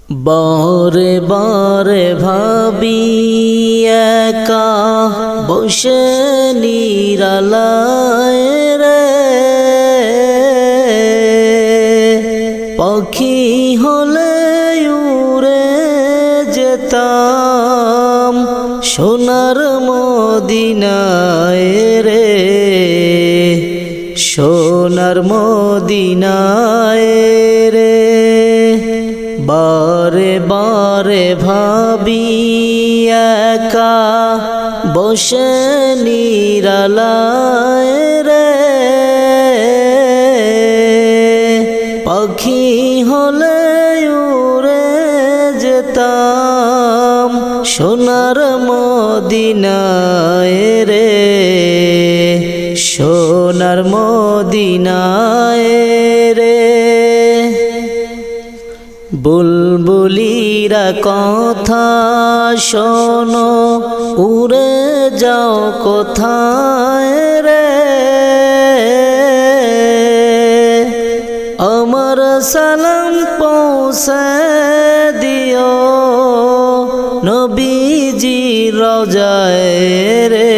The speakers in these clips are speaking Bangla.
বারে বারে ভাবি একা বসে নিরালায় রে, পাখি হলে উড়ে যেতাম সোনার মদিনায় রে, সোনার মদিনায় রে। বারে বারে ভাবি একা বসে নিরালায় রে, পাখি হলে উড়ে যেতাম সোনার মদিনায় রে, সোনার মদিনায় রে। বুলবুলিরা কথা শোনো, উড়ে যাও কোথায় রে, আমার সালাম পৌঁছে দিও নবীজি রওজায় রে,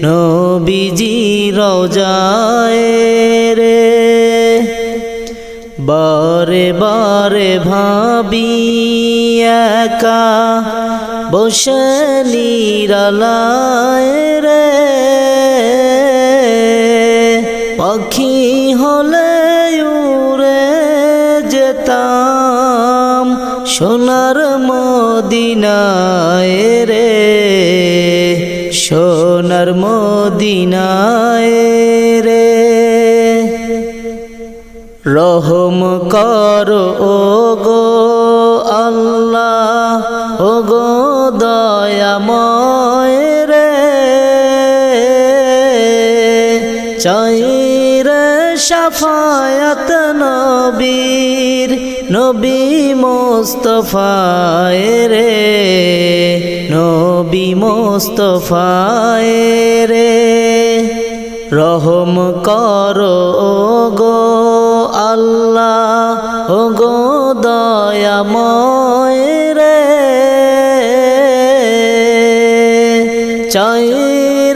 নবীজি রওজায় রে। বারে বারে ভাবি একা বসে নিরালায় রে, পাখি হলে উড়ে যেতাম সোনার মদিনায় রে, সোনার মদিনায় রে। রহম করো ওগো আল্লাহ, ওগো দয়াময় রে, চাই রে শাফায়াত নবীর, নবী মুস্তাফায় রে, নবী মুস্তাফায় রে। রহম করো ওগো আল্লাহ, ওগো দয়াময় রে, চাই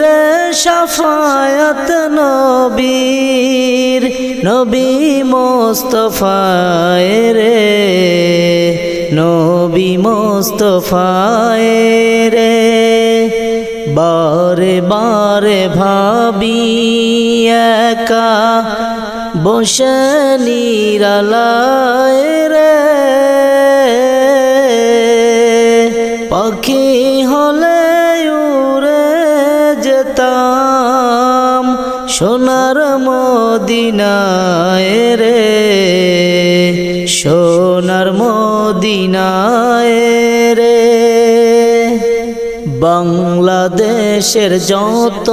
রে শাফায়াত নবীর, নবী মুস্তাফায় রে, নবী মুস্তাফায় রে। বারে বারে ভাবি একা বসে নিরালায় রে, পাখি হলে উড়ে যেতাম সোনার মদিনায় রে, সোনার মদিনায় রে। বাংলাদেশের যত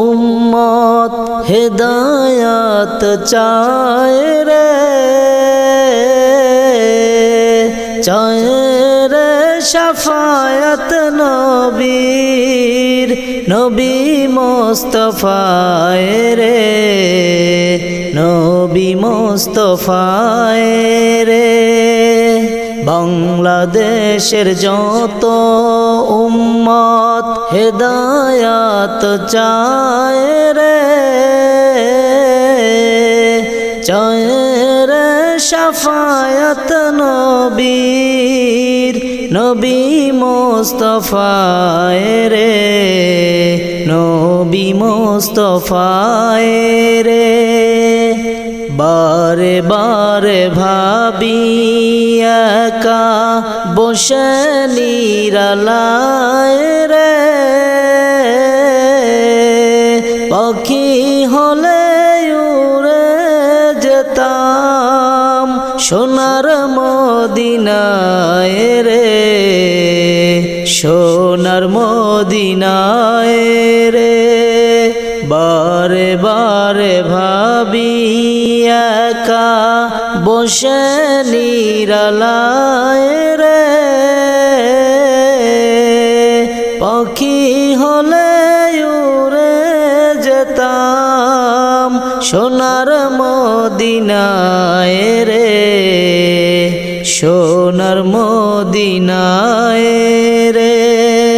উম্মত হেদায়াত চায় রে, চায় রে শাফায়াত নবীর, নবী মুস্তাফায় রে, নবী মুস্তাফায় রে। বাংলাদেশের যত উম্মত হেদায়াত চায় রে, চায় রে শাফায়াত নবীর, নবী মুস্তাফায় রে, নবী মুস্তাফায় রে। বারে বারে ভাবি একা বসে নিরালায় রে, পাখি হলে উড়ে যেতাম সোনার মদিনায় রে, সোনার মদিনায় রে। বারে বারে ভাবি একা বসে নিরালায় রে, পাখি হলে উড়ে যেতাম সোনার মদিনায় রে। সোনার মদিনায় রে।